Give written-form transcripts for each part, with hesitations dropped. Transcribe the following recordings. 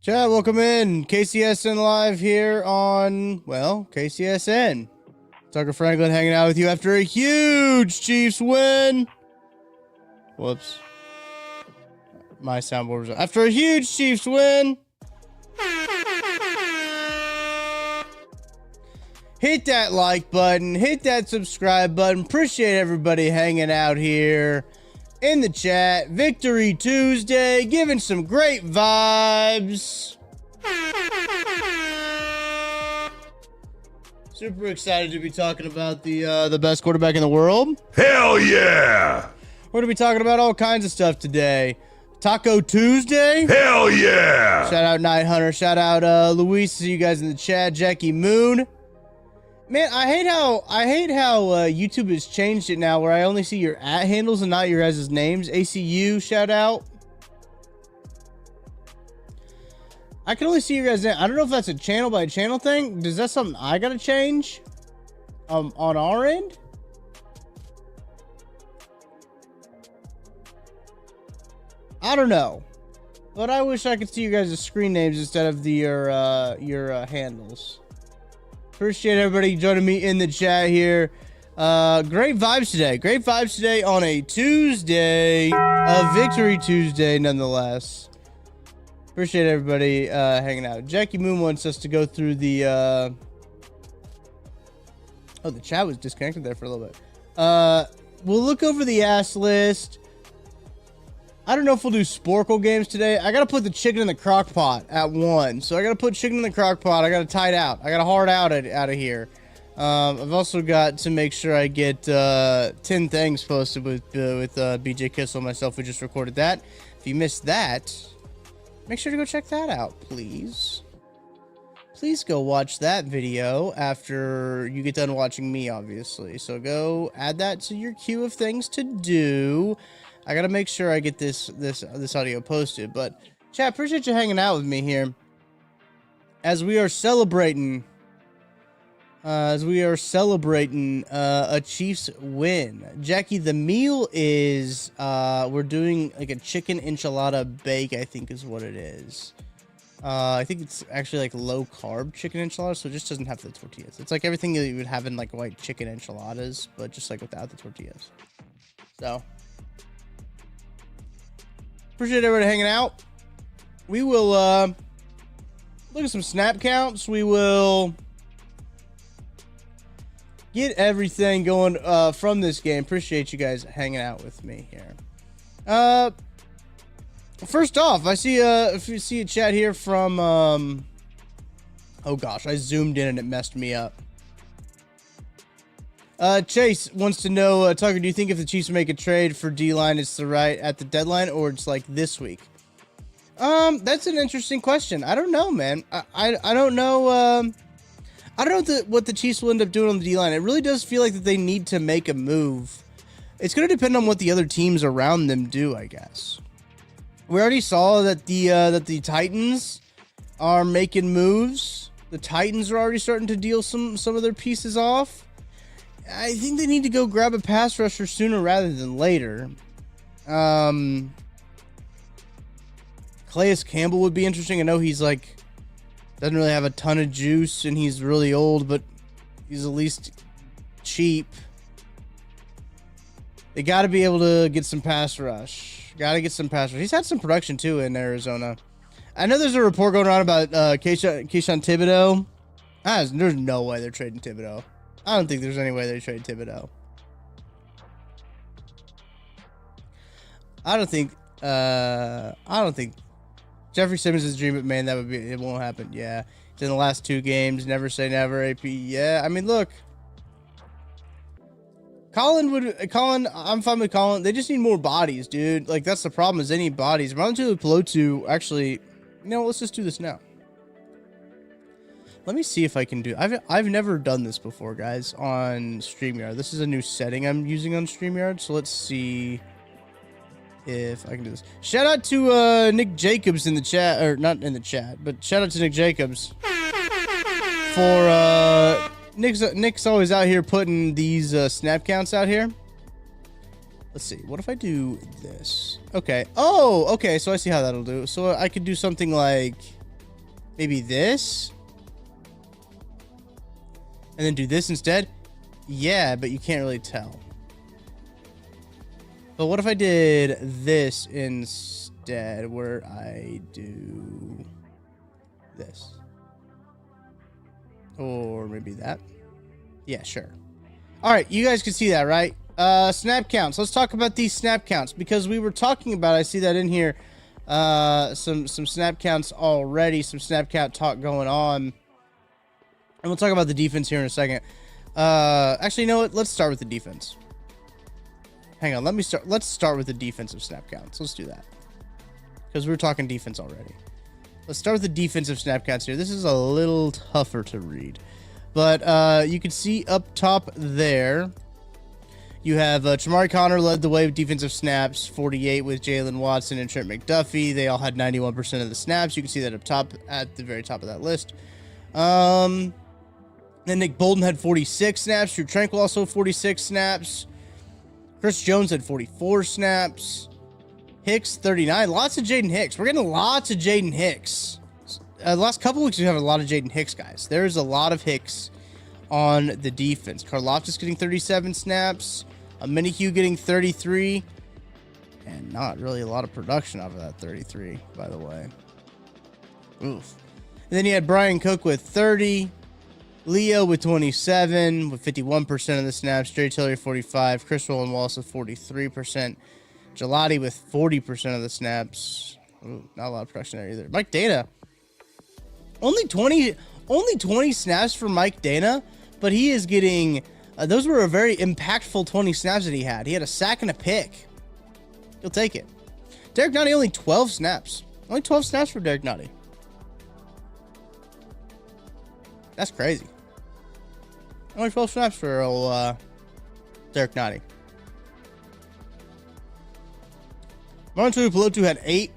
Chat, welcome in. KCSN live here on, well, KCSN. Tucker Franklin hanging out with you after a huge Chiefs win. Whoops. My soundboard was after a huge Chiefs win. Hit that like button, hit that subscribe button. Appreciate everybody hanging out here in the chat. Victory Tuesday, giving some great vibes. Super excited to be talking about the best quarterback in the world. Hell yeah! We're gonna be talking about all kinds of stuff today. Taco Tuesday. Hell yeah! Shout out Night Hunter. Shout out Luis. See you guys in the chat. Jackie Moon. Man, I hate how YouTube has changed it now, where I only see your @ handles and not your guys' names. ACU, shout out. I can only see your guys' name. I don't know if that's a channel by channel thing. Is that something I gotta change? On our end? I don't know, but I wish I could see you guys' screen names instead of your handles. Appreciate everybody joining me in the chat here. Great vibes today. Great vibes today on a Tuesday, a Victory Tuesday, nonetheless. Appreciate everybody hanging out. Jackie Moon wants us to go through the. Oh, the chat was disconnected there for a little bit. We'll look over the ass list. I don't know if we'll do Sporkle games today. I gotta put the chicken in the crock pot at 1. So I gotta put chicken in the crock pot. I gotta tie it out. I gotta hard out of here. I've also got to make sure I get 10 things posted with BJ Kissel and myself. We just recorded that. If you missed that, make sure to go check that out, please. Please go watch that video after you get done watching me, obviously. So go add that to your queue of things to do. I gotta make sure I get this audio posted. But chat, appreciate you hanging out with me here as we are celebrating a Chiefs win. Jackie, the meal is we're doing like a chicken enchilada bake, I think is what it is. I think it's actually like low carb chicken enchilada, so it just doesn't have the tortillas. It's like everything that you would have in like white chicken enchiladas, but just like without the tortillas. So appreciate everybody hanging out. We will look at some snap counts. We will get everything going from this game. Appreciate you guys hanging out with me here. First off, I see if you see a chat here from oh gosh, I zoomed in and it messed me up. Chase wants to know, Tucker, do you think if the Chiefs make a trade for D-line, it's the right at the deadline, or it's like this week? That's an interesting question. I don't know, man. I don't know. I don't know what the Chiefs will end up doing on the D-line. It really does feel like that they need to make a move. It's going to depend on what the other teams around them do, I guess. We already saw that the Titans are making moves. The Titans are already starting to deal some of their pieces off. I think they need to go grab a pass rusher sooner rather than later. Calais Campbell would be interesting. I know he's like doesn't really have a ton of juice and he's really old, but he's at least cheap. They got to be able to get some pass rush. Got to get some pass rush. He's had some production too in Arizona. I know there's a report going on about Kayshon Thibodeau. There's no way they're trading Thibodeau. I don't think there's any way they trade Thibodeau. I don't think Jeffrey Simmons is dream, but man, it won't happen. Yeah. It's in the last 2 games. Never say never, AP. Yeah. I mean, look. Colin, I'm fine with Colin. They just need more bodies, dude. Like, that's the problem, is they need bodies. Ronaldo Pelotu, actually, let's just do this now. Let me see if I can do. I've never done this before, guys, on StreamYard. This is a new setting I'm using on StreamYard, so let's see if I can do this. Shout out to Nick Jacobs in the chat, or not in the chat, but shout out to Nick Jacobs for Nick's always out here putting these snap counts out here. Let's see. What if I do this? Okay. Oh, okay. So I see how that'll do. So I could do something like Maybe this? And then do this instead? Yeah, but you can't really tell. But what if I did this instead, where I do this? Or maybe that? Yeah, sure. All right, you guys can see that, right? Snap counts. Let's talk about these snap counts, because we were talking about, I see that in here, some snap counts already, some snap count talk going on. And we'll talk about the defense here in a second. Actually, you know what? Let's start with the defense. Hang on, let's start with the defensive snap counts. Let's do that, because we were talking defense already. Let's start with the defensive snap counts here. This is a little tougher to read, but you can see up top there, you have Chamari Connor led the way with defensive snaps, 48 with Jalen Watson and Trent McDuffie. They all had 91% of the snaps. You can see that up top at the very top of that list. Then Nick Bolton had 46 snaps. Drew Tranquil also 46 snaps. Chris Jones had 44 snaps. Hicks, 39. Lots of Jaden Hicks. We're getting lots of Jaden Hicks. The last couple weeks, we have a lot of Jaden Hicks, guys. There's a lot of Hicks on the defense. Karlaftis getting 37 snaps. Minihue getting 33. And not really a lot of production off of that 33, by the way. Oof. And then you had Brian Cook with 30. Leo with 27, with 51% of the snaps. Dre Tillery 45. Chris Roland Wallace with 43%. Gelati with 40% of the snaps. Ooh, not a lot of production there either. Mike Dana, only 20 snaps for Mike Dana, but he is getting. Those were a very impactful 20 snaps that he had. He had a sack and a pick. He'll take it. Derek Nottie only 12 snaps. Only 12 snaps for Derek Nottie. That's crazy. Only 12 snaps for old Derek Nottie. Martin Pelotu had 8.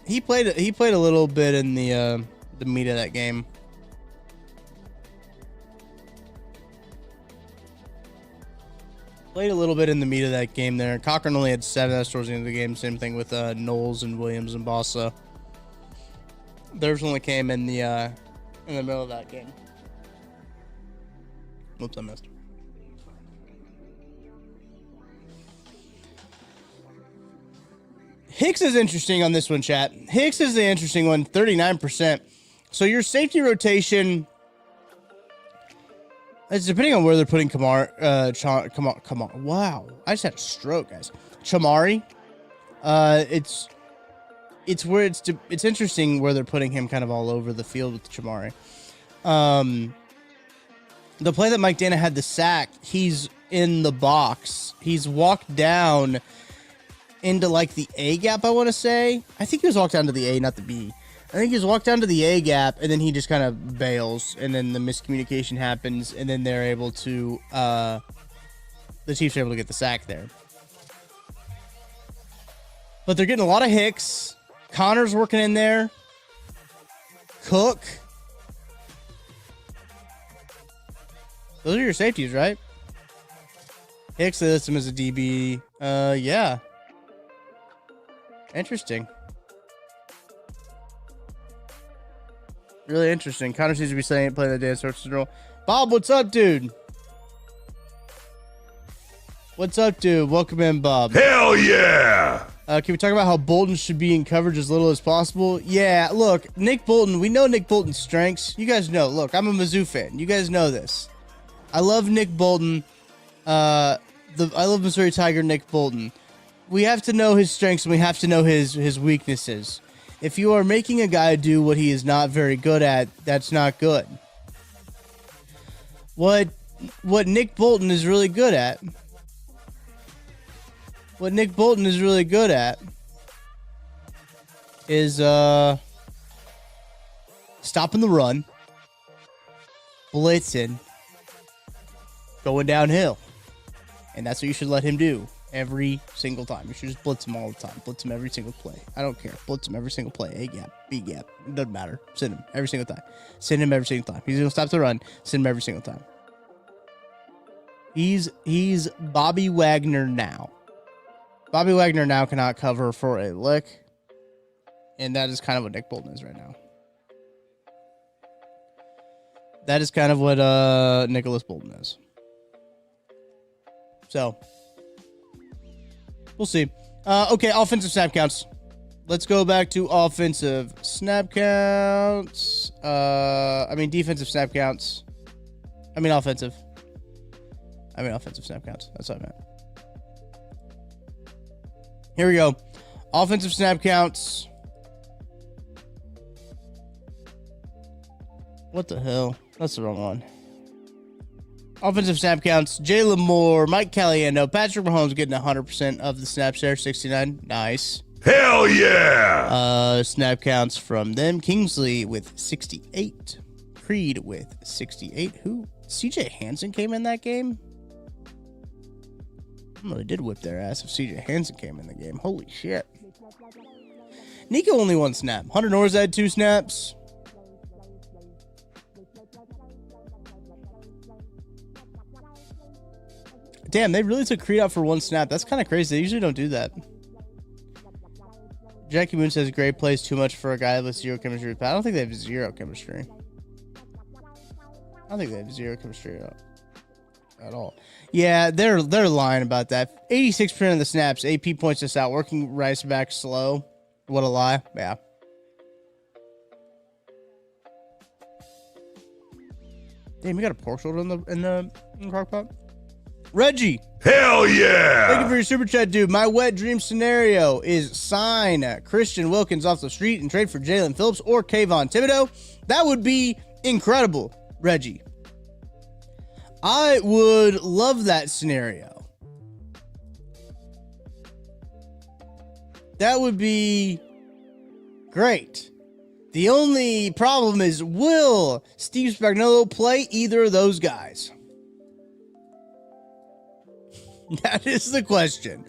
He played a little bit in the meat of that game. Played a little bit in the meat of that game there. Cochran only had 7. That's towards the end of the game. Same thing with Knowles and Williams and Bossa. Theirs only came in the middle of that game. Whoops, I missed. Hicks is interesting on this one, chat. Hicks is the interesting one, 39%. So your safety rotation, it's depending on where they're putting Kamar. Wow, I just had a stroke, guys. Chamari. It's where it's interesting where they're putting him kind of all over the field with Chamari. The play that Mike Dana had the sack, he's in the box. He's walked down into like the A gap, I want to say. I think he was walked down to the A, not the B. I think he was walked down to the A gap, and then he just kind of bails, and then the miscommunication happens, and then they're able to, the Chiefs are able to get the sack there. But they're getting a lot of Hicks. Connor's working in there. Cook. Those are your safeties, right? Hicks lists him as a DB. Yeah. Interesting. Really interesting. Connor seems to be playing the dance sorts of role. Bob, what's up, dude? What's up, dude? Welcome in, Bob. Hell yeah! Can we talk about how Bolton should be in coverage as little as possible? Yeah, look, Nick Bolton, we know Nick Bolton's strengths. You guys know. Look, I'm a Mizzou fan. You guys know this. I love Nick Bolton. I love Missouri Tiger Nick Bolton. We have to know his strengths and we have to know his weaknesses. If you are making a guy do what he is not very good at, that's not good. What Nick Bolton is really good at. What Nick Bolton is really good at is stopping the run, blitzing, going downhill. And that's what you should let him do every single time. You should just blitz him all the time. Blitz him every single play. I don't care. Blitz him every single play. A gap, B gap. It doesn't matter. Send him every single time. Send him every single time. He's going to stop the run. Send him every single time. He's Bobby Wagner now. Bobby Wagner now cannot cover for a lick. And that is kind of what Nick Bolton is right now. That is kind of what Nicholas Bolton is. So, we'll see. Okay, offensive snap counts. Let's go back to offensive snap counts. Defensive snap counts. Offensive. Offensive snap counts. That's what I meant. Here we go. Offensive snap counts. What the hell? That's the wrong one. Offensive snap counts. Jalen Moore, Mike Caliendo, Patrick Mahomes getting 100% of the snaps there. 69. Nice. Hell yeah! Snap counts from them. Kingsley with 68. Creed with 68. Who? CJ Hansen came in that game? Really did whip their ass if CJ Hansen came in the game. Holy shit. Nico only 1 snap. Hunter Norris had 2 snaps. Damn, they really took Creed out for 1 snap. That's kind of crazy. They usually don't do that. Jackie Moon says great plays too much for a guy with 0 chemistry. But I don't think they have 0 chemistry. I don't think they have 0 chemistry at all. Yeah, they're lying about that. 86% of the snaps. AP points this out. Working Rice back slow. What a lie. Yeah. Damn, you got a pork shoulder in the crock pot? Reggie. Hell yeah! Thank you for your super chat, dude. My wet dream scenario is sign Christian Wilkins off the street and trade for Jalen Phillips or Kayvon Thibodeau. That would be incredible, Reggie. I would love that scenario. That would be great. The only problem is, will Steve Spagnuolo play either of those guys? That is the question.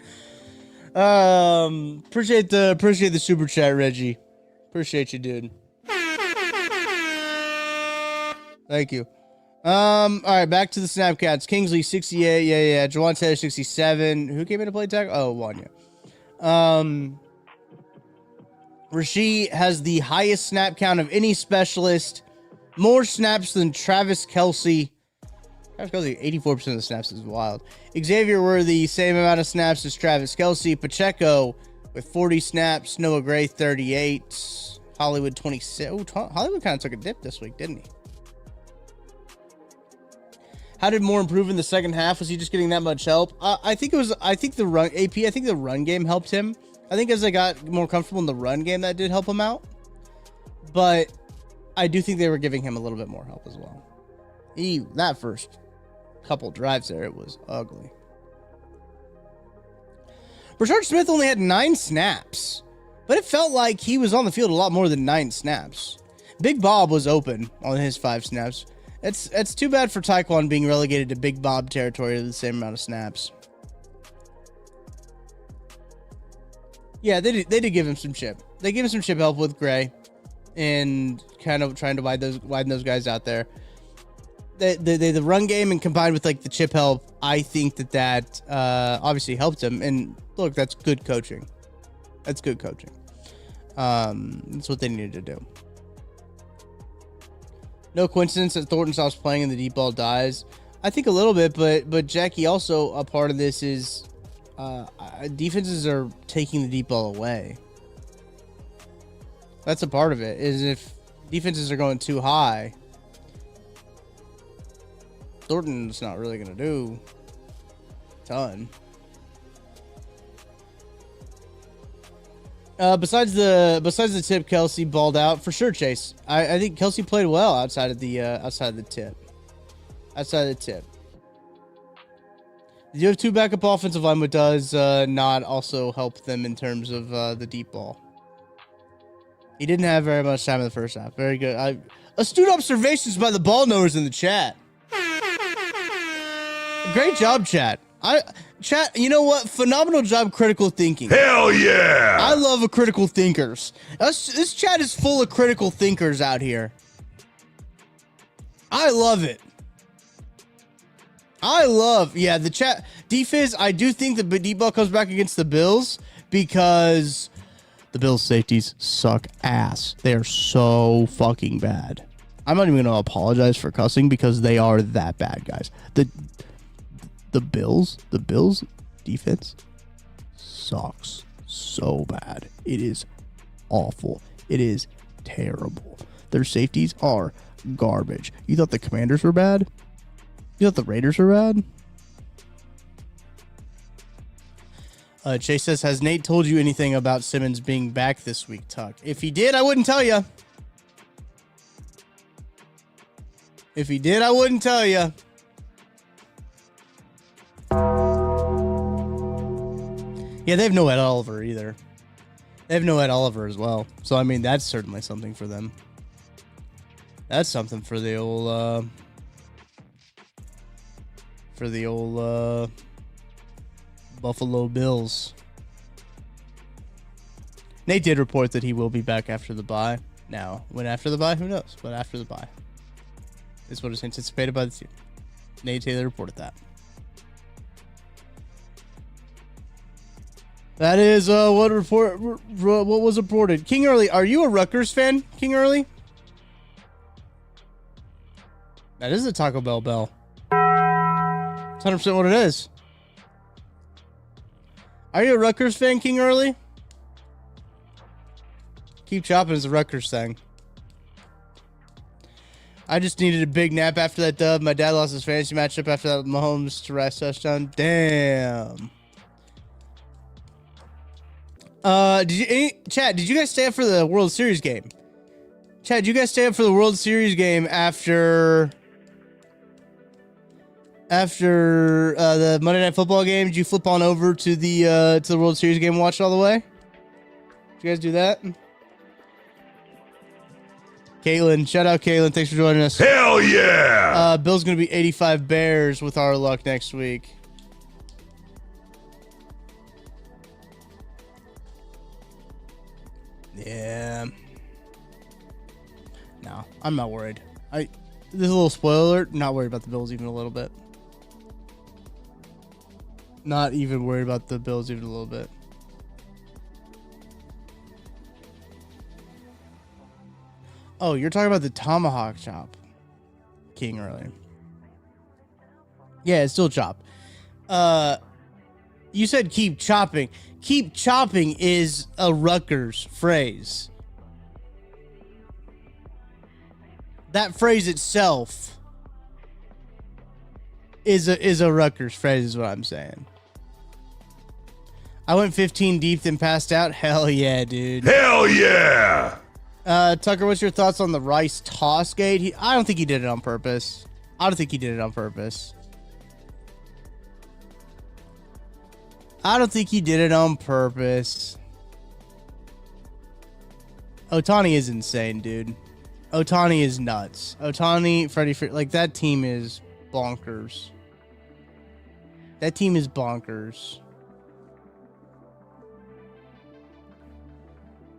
Appreciate the super chat, Reggie. Appreciate you, dude. Thank you. All right, back to the snap counts. Kingsley 68, yeah. Jawan Taylor 67. Who came in to play tackle? Oh, Wanya. Rasheed has the highest snap count of any specialist. More snaps than Travis Kelce. Travis Kelce, 84% of the snaps is wild. Xavier Worthy, same amount of snaps as Travis Kelce. Pacheco with 40 snaps. Noah Gray, 38. Hollywood, 26. Ooh, Hollywood kind of took a dip this week, didn't he? How did Moore improve in the second half? Was he just getting that much help? I think the run game helped him. I think as they got more comfortable in the run game, that did help him out. But I do think they were giving him a little bit more help as well. That first couple drives there, it was ugly. Rashard Smith only had 9 snaps, but it felt like he was on the field a lot more than 9 snaps. Big Bob was open on his 5 snaps. It's too bad for Taekwon being relegated to Big Bob territory with the same amount of snaps. Yeah, they did give him some chip. They gave him some chip help with Gray and kind of trying to widen those guys out there. The run game and combined with like the chip help, I think that obviously helped him. And look, that's good coaching. That's good coaching. That's what they needed to do. No coincidence that Thornton stops playing and the deep ball dies. I think a little bit, but Jackie, also a part of this is defenses are taking the deep ball away. That's a part of it, is if defenses are going too high, Thornton's not really going to do a ton. Besides the tip, Kelce balled out for sure. Chase, I think Kelce played well outside of the tip. Outside of the tip, you have 2 backup offensive line, but does not also help them in terms of the deep ball. He didn't have very much time in the first half. Very good. Astute observations by the ball knowers in the chat. Great job, chat. Chat, you know what? Phenomenal job, critical thinking. Hell yeah! I love critical thinkers. This chat is full of critical thinkers out here. I love it. Yeah, the chat. Defizz, I do think the deep ball comes back against the Bills because the Bills safeties suck ass. They are so fucking bad. I'm not even going to apologize for cussing because they are that bad, guys. The Bills defense sucks so bad. It is awful. It is terrible. Their safeties are garbage. You thought the Commanders were bad? You thought the Raiders were bad? Chase says, has Nate told you anything about Simmons being back this week, Tuck? If he did, I wouldn't tell you. If he did, I wouldn't tell you. Yeah, they have no Ed Oliver either. They have no Ed Oliver as well. So, I mean, that's certainly something for them. That's something for the old, Buffalo Bills. Nate did report that he will be back after the bye. Now, when after the bye, who knows? But after the bye is what is anticipated by the team. Nate Taylor reported that. That is what was reported. King Early, are you a Rutgers fan, King Early? That is a Taco Bell bell. It's 100% what it is. Are you a Rutgers fan, King Early? Keep chopping is a Rutgers thing. I just needed a big nap after that dub. My dad lost his fantasy matchup after that Mahomes to Rice touchdown. Damn. Chad, did you guys stay up for the World Series game? Chad, did you guys stay up for the World Series game after the Monday Night Football game? Did you flip on over to the World Series game and watch it all the way? Did you guys do that? Caitlin, shout out Caitlin. Thanks for joining us. Hell yeah! Bill's gonna be 85 Bears with our luck next week. Yeah. No, I'm not worried. This is a little spoiler alert. Not worried about the Bills even a little bit. Not even worried about the Bills even a little bit. Oh, you're talking about the tomahawk chop, King Early. Yeah, it's still chop. You said keep chopping. Keep chopping is a Rutgers phrase. That phrase itself is a Rutgers phrase, is what I'm saying. I went 15 deep, then passed out. Hell yeah, dude. Hell yeah! Tucker, what's your thoughts on the Rice toss gate? I don't think he did it on purpose. I don't think he did it on purpose. I don't think he did it on purpose. Ohtani is insane, dude. Ohtani is nuts. Ohtani, Freddie, like, that team is bonkers. That team is bonkers.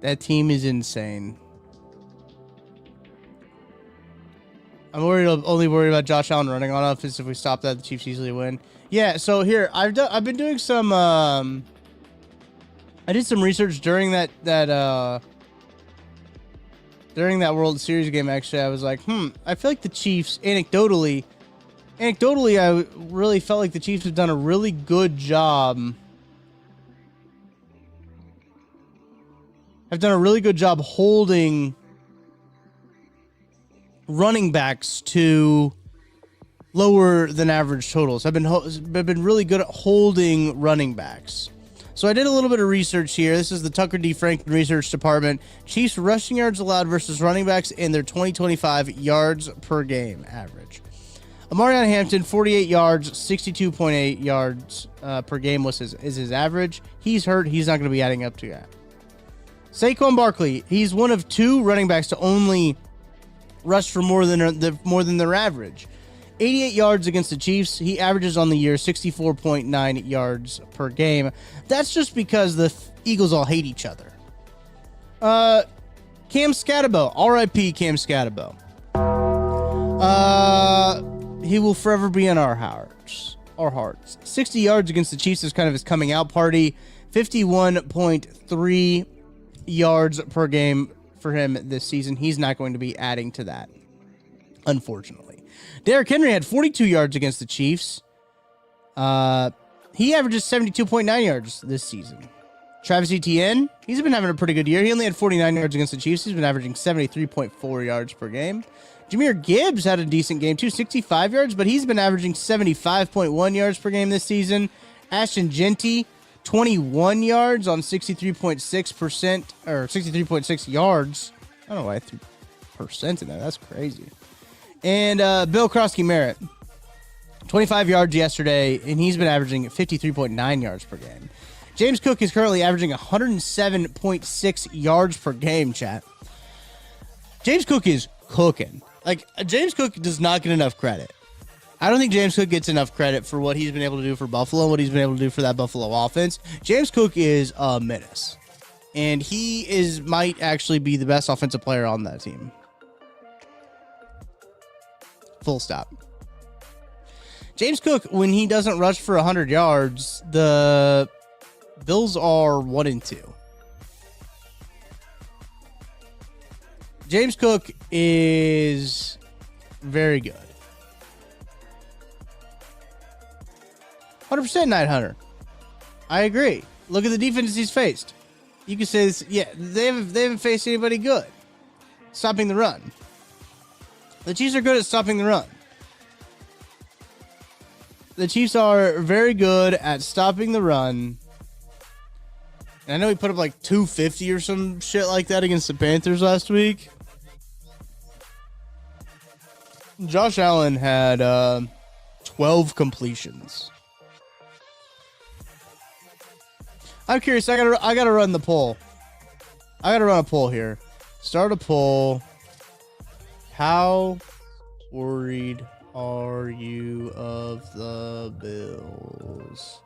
That team is insane. I'm only worried about Josh Allen running on offense. If we stop that, the Chiefs easily win. Yeah, so here I've been doing some I did some research during that World Series game. Actually, I was like, I feel like the Chiefs anecdotally I really felt like the Chiefs have done a really good job. Holding running backs to lower than average totals. I've been really good at holding running backs. So I did a little bit of research here. This is the Tucker D. Franklin Research Department. Chiefs rushing yards allowed versus running backs in their 2025 yards per game average. Amarion Hampton, 48 yards, 62.8 yards per game is his average. He's hurt. He's not going to be adding up to that. Saquon Barkley, he's one of two running backs to only rush for more than their average. 88 yards against the Chiefs. He averages on the year 64.9 yards per game. That's just because the Eagles all hate each other. Cam Scatterbo, R.I.P. Cam Scatterbo. He will forever be in our hearts. 60 yards against the Chiefs is kind of his coming out party. 51.3 yards per game for him this season. He's not going to be adding to that. unfortunately. Derrick Henry had 42 yards against the Chiefs. He averages 72.9 yards this season. Travis Etienne, he's been having a pretty good year. He only had 49 yards against the Chiefs. He's been averaging 73.4 yards per game. Jahmyr Gibbs had a decent game too, 65 yards, but he's been averaging 75.1 yards per game this season. Ashton Genty, 21 yards on 63.6%, or 63.6 yards. I don't know why I threw percent in there. That's crazy. And Bill Krosky-Merritt, 25 yards yesterday, and he's been averaging 53.9 yards per game. James Cook is currently averaging 107.6 yards per game, chat. James Cook is cooking. Like, James Cook does not get enough credit. I don't think James Cook gets enough credit for what he's been able to do for Buffalo, what he's been able to do for that Buffalo offense. James Cook is a menace. And he might actually be the best offensive player on that team. Full stop. James Cook, when he doesn't rush for 100 yards, the Bills are 1-2. James Cook is very good. 100% Night Hunter. I agree. Look at the defenses he's faced. You can say this, yeah, they haven't faced anybody good. Stopping the run. The Chiefs are good at stopping the run. The Chiefs are very good at stopping the run. And I know he put up like 250 or some shit like that against the Panthers last week. Josh Allen had 12 completions. I'm curious. I gotta run the poll. I gotta run a poll here. Start a poll. How worried are you of the Bills?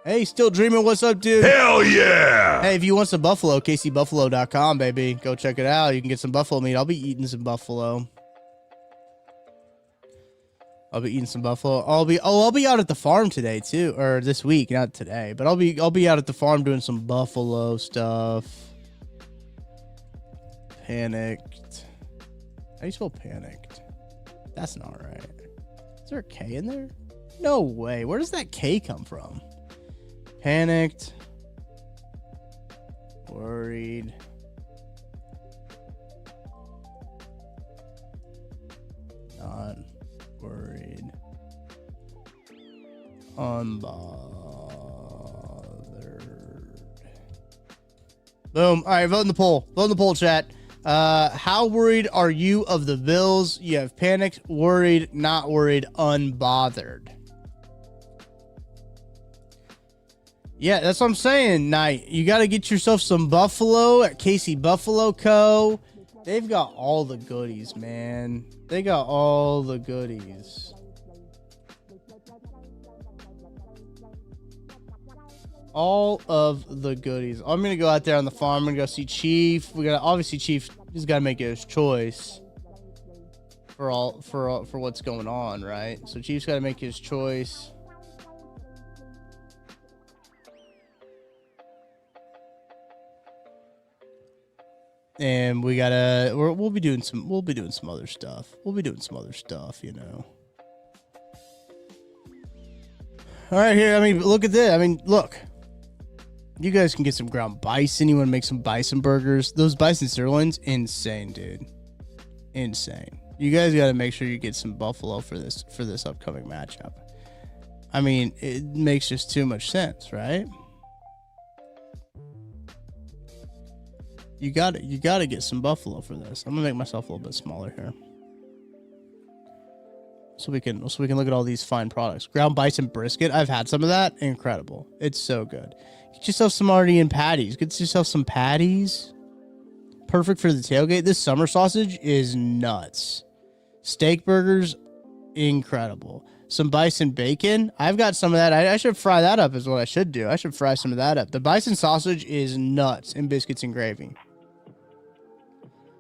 Hey, still dreaming. What's up, dude? Hell yeah! Hey, if you want some buffalo, kcbuffalo.com, baby. Go check it out. You can get some buffalo meat. I'll be eating some buffalo. I'll be eating some buffalo. I'll be out at the farm today too, or this week, not today, but I'll be out at the farm doing some buffalo stuff. Panicked. How do you spell panicked? That's not right. Is there a K in there? No way. Where does that K come from? Panicked. Worried. Not worried. Unbothered. Boom. All right, vote in the poll. Vote in the poll, chat. How worried are you of the Bills? You have panicked, worried, not worried, unbothered. Yeah, that's what I'm saying, Knight. You got to get yourself some buffalo at Casey Buffalo Co. They've got all the goodies, man. They got all the goodies. All of the goodies. I'm going to go out there on the farm. I'm going to go see Chief. Obviously Chief has got to make his choice for what's going on, right? So Chief's got to make his choice. And we'll be doing some other stuff. You know. All right, here. I mean, look at this. I mean, look. You guys can get some ground bison. You want to make some bison burgers? Those bison sirloins, insane, dude. Insane. You guys got to make sure you get some buffalo for this upcoming matchup. I mean, it makes just too much sense, right? You got to get some buffalo for this. I'm gonna make myself a little bit smaller here, so we can look at all these fine products. Ground bison brisket. I've had some of that. Incredible. It's so good. Get yourself some Artie patties. Get yourself some patties. Perfect for the tailgate. This summer sausage is nuts. Steak burgers, incredible. Some bison bacon. I've got some of that. I should fry that up is what I should do. I should fry some of that up. The bison sausage is nuts in biscuits and gravy.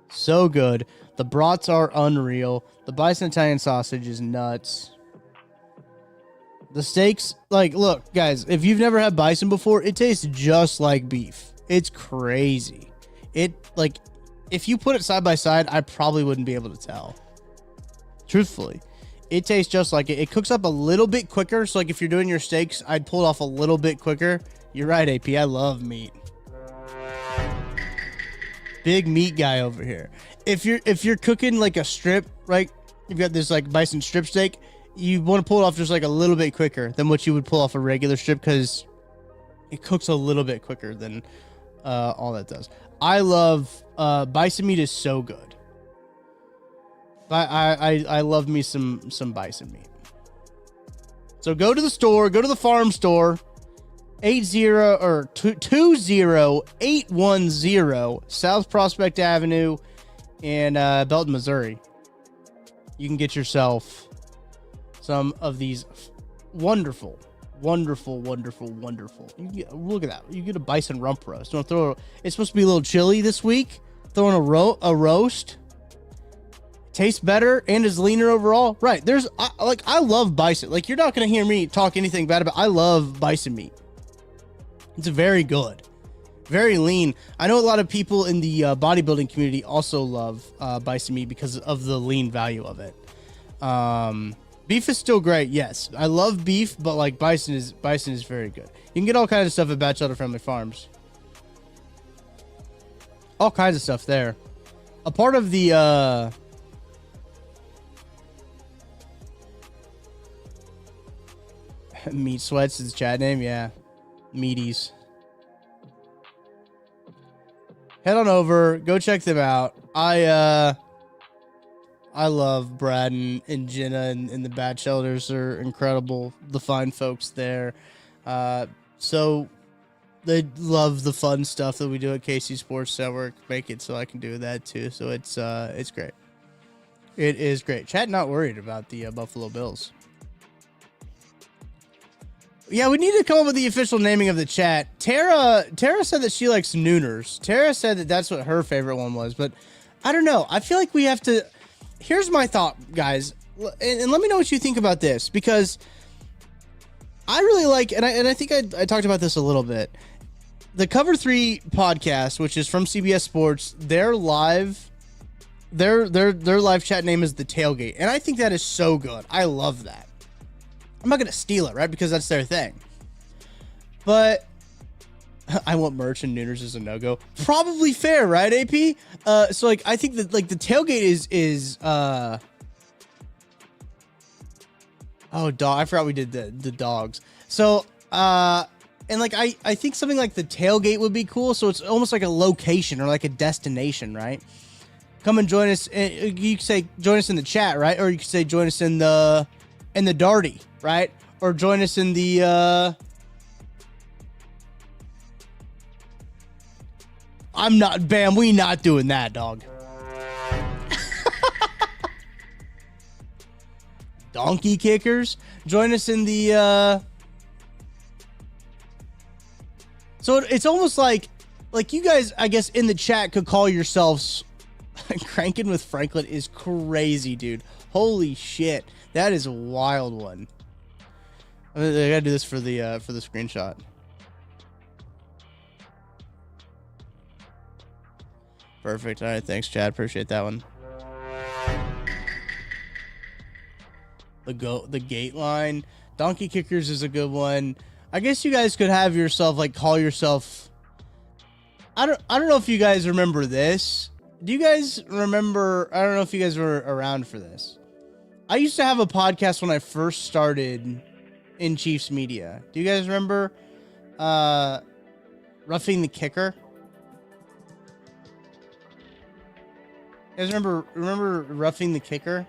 So good. The brats are unreal. The bison Italian sausage is nuts. The steaks, like, look, guys, if you've never had bison before, it tastes just like beef. It's crazy. if you put it side by side, I probably wouldn't be able to tell. Truthfully, it tastes just like it. It cooks up a little bit quicker. So like if you're doing your steaks, I'd pull it off a little bit quicker. You're right, AP. I love meat. Big meat guy over here. If you're cooking like a strip, right? You've got this like bison strip steak. You want to pull it off just like a little bit quicker than what you would pull off a regular strip because it cooks a little bit quicker than all that does. I love bison meat is so good. I love me some bison meat. So go to the store, go to the farm store, 20810 South Prospect Avenue in Belton, Missouri. You can get yourself some of these wonderful. Look at that. You get a bison rump roast. It's supposed to be a little chilly this week. Throwing a roast. Tastes better and is leaner overall. Right. I love bison. Like, you're not going to hear me talk anything bad about it. I love bison meat. It's very good. Very lean. I know a lot of people in the bodybuilding community also love bison meat because of the lean value of it. Beef is still great. Yes. I love beef, but like bison is very good. You can get all kinds of stuff at Batchelder Family Farms. All kinds of stuff there. A part of the Meat Sweats is the chat name. Yeah. Meaties. Head on over. Go check them out. I love Brad and Jenna and the Batchelors are incredible. The fine folks there. So they love the fun stuff that we do at KC Sports Network. Make it so I can do that too. So it's great. It is great. Chat not worried about the Buffalo Bills. Yeah, we need to come up with the official naming of the chat. Tara said that she likes Nooners. Tara said that that's what her favorite one was, but I don't know. I feel like we have to. Here's my thought, guys, and let me know what you think about this, because I really like, and I think I talked about this a little bit. The Cover 3 podcast, which is from CBS Sports, their live chat name is The Tailgate, and I think that is so good. I love that. I'm not gonna steal it, right? Because that's their thing. But I want merch and Nooners is a no-go. Probably fair, right, AP? So like I think that like the tailgate is oh, dog. I forgot we did the dogs. So and like I think something like the tailgate would be cool. So it's almost like a location or like a destination, right? Come and join us. You can say join us in the chat, right? Or you can say join us in the Darty, right? Or join us in the we not doing that, dog. Donkey kickers. Join us in the so it's almost like you guys, I guess, in the chat could call yourselves Cranking with Franklin is crazy, dude. Holy shit. That is a wild one. I gotta do this for the screenshot. Perfect. All right, thanks, Chad. Appreciate that one. The gate line. Donkey kickers is a good one. I guess you guys could have yourself call yourself. I don't know if you guys remember this. Do you guys remember? I don't know if you guys were around for this. I used to have a podcast when I first started in Chiefs media. Do you guys remember Roughing the Kicker? You guys remember Roughing the Kicker?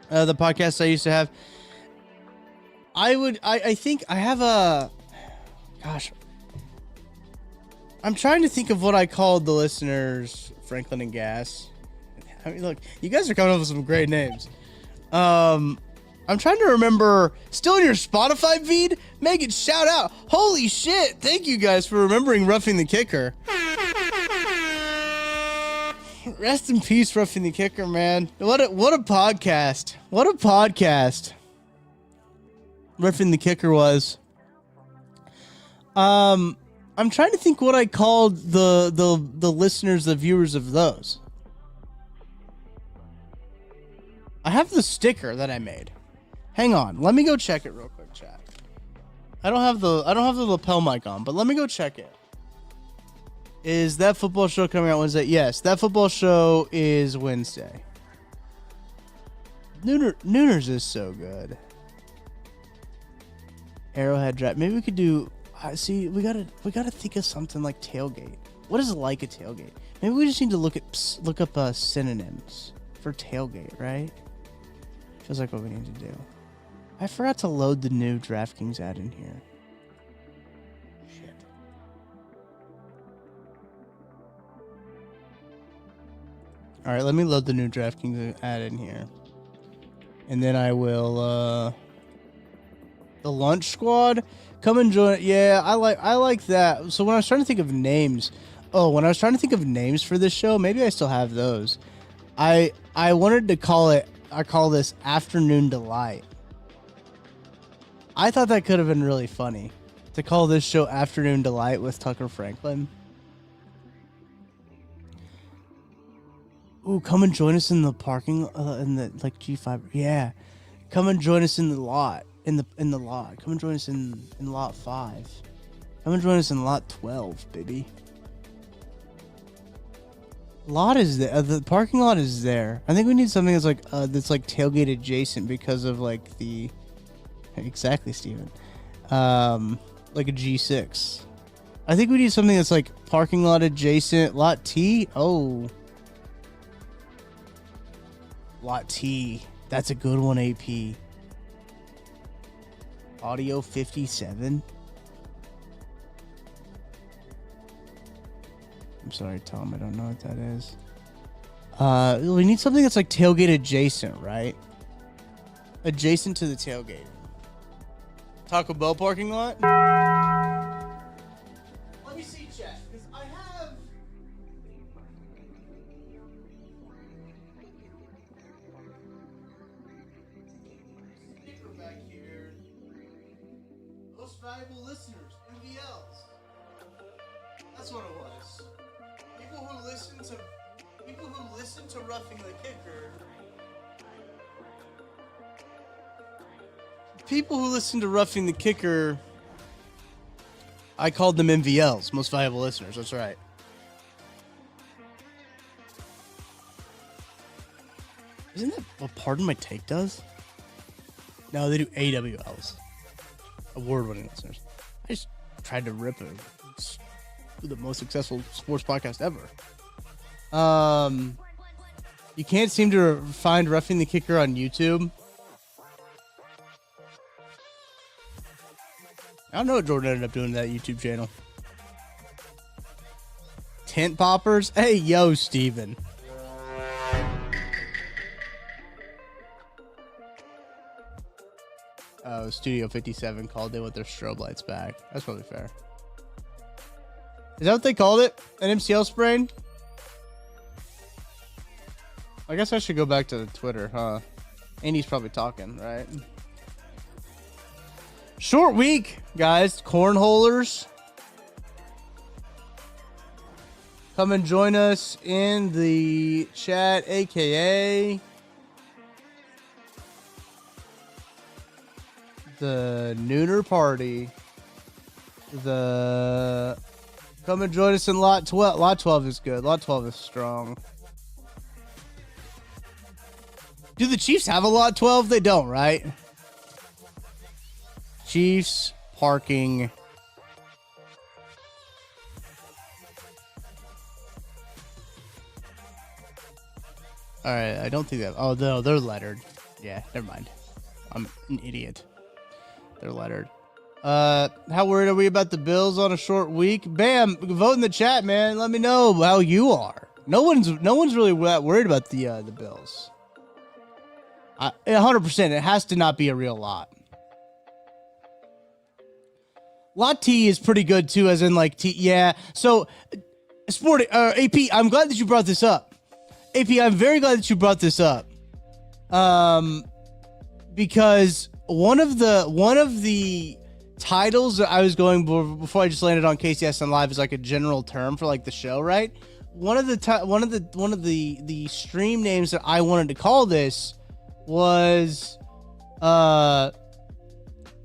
The podcast I used to have. I think I have a, gosh, I'm trying to think of what I called the listeners, Franklin and Gas. I mean, look, you guys are coming up with some great names. I'm trying to remember, still in your Spotify feed? Megan, shout out. Holy shit. Thank you guys for remembering Roughing the Kicker. Rest in peace, Roughing the Kicker, man. What a podcast. What a podcast. Roughing the Kicker was. I'm trying to think what I called the listeners, the viewers of those. I have the sticker that I made. Hang on, let me go check it real quick, chat. I don't have the lapel mic on, but let me go check it. Is that football show coming out Wednesday? Yes, that football show is Wednesday. Nooners is so good. Arrowhead Drive. Maybe we could do. See, we gotta think of something like tailgate. What is like a tailgate? Maybe we just need to look up synonyms for tailgate, right? Feels like what we need to do. I forgot to load the new DraftKings ad in here. Shit. All right, let me load the new DraftKings ad in here, and then I will. The Lunch Squad, come and join. Yeah, I like that. So when I was trying to think of names, for this show, maybe I still have those. I wanted to call it. I call this Afternoon Delight. I thought that could have been really funny to call this show Afternoon Delight with Tucker Franklin. Ooh, come and join us in the parking in the like G5. Yeah, come and join us in the lot. In the lot. Come and join us in lot 5. Come and join us in lot 12, baby. Lot is there. The parking lot is there. I think we need something that's like tailgate adjacent because of like the exactly, Steven. Like a G6. I think we need something that's like parking lot adjacent. Lot T. Oh. Lot T. That's a good one, AP. Audio 57. I'm sorry, Tom. I don't know what that is. We need something that's like tailgate adjacent, right? Adjacent to the tailgate. Taco Bell parking lot? Let me see, chat, because I have... sticker back here. Most valuable listeners, MVLs. That's what it was. People who listen to Roughing the Kicker. People who listen to Roughing the Kicker, I called them MVLs, most valuable listeners. That's right. Isn't that what Pardon My Take does? No, they do AWLs. Award-winning listeners. I just tried to rip the most successful sports podcast ever. You can't seem to find Roughing the Kicker on YouTube. I don't know what Jordan ended up doing to that YouTube channel. Tent poppers? Hey, yo, Steven. Oh, Studio 57 called it with their strobe lights back. That's probably fair. Is that what they called it? An MCL sprain? I guess I should go back to the Twitter, huh? Andy's probably talking, right? Short week, guys. Cornholers. Come and join us in the chat, aka the Nooner Party. Come and join us in lot 12. Lot 12 is good. Lot 12 is strong. Do the Chiefs have a lot 12? They don't, right? Chiefs parking. All right, I don't think that. Oh, no, they're lettered. Yeah, never mind. I'm an idiot. They're lettered. How worried are we about the Bills on a short week? Bam, vote in the chat, man. Let me know how you are. No one's really that worried about the Bills. 100%. It has to not be a real lot. Lot T is pretty good too, as in like T. Yeah. So, AP, I'm glad that you brought this up. AP, I'm very glad that you brought this up. Because one of the titles that I was going before I just landed on KCSN Live is like a general term for like the show, right? One of the stream names that I wanted to call this was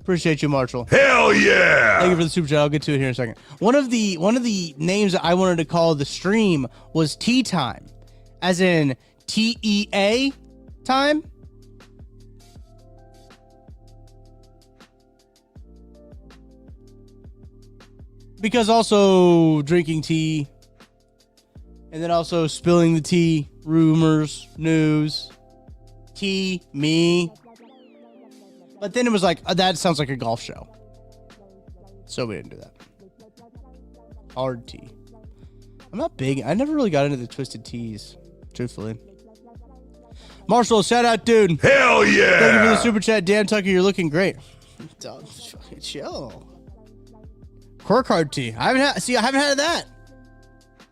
appreciate you, Marshall. Hell yeah! Thank you for the super chat. I'll get to it here in a second. One of the names that I wanted to call the stream was Tea Time, as in TEA time. Because also drinking tea, and then also spilling the tea, rumors, news, tea, me. But then it was like, that sounds like a golf show. So we didn't do that. Hard tea. I'm not big. I never really got into the twisted teas, truthfully. Marshall, shout out, dude. Hell yeah! Thank you for the super chat. Dan Tucker, you're looking great. Chill. Quirk hard tea. I haven't had that.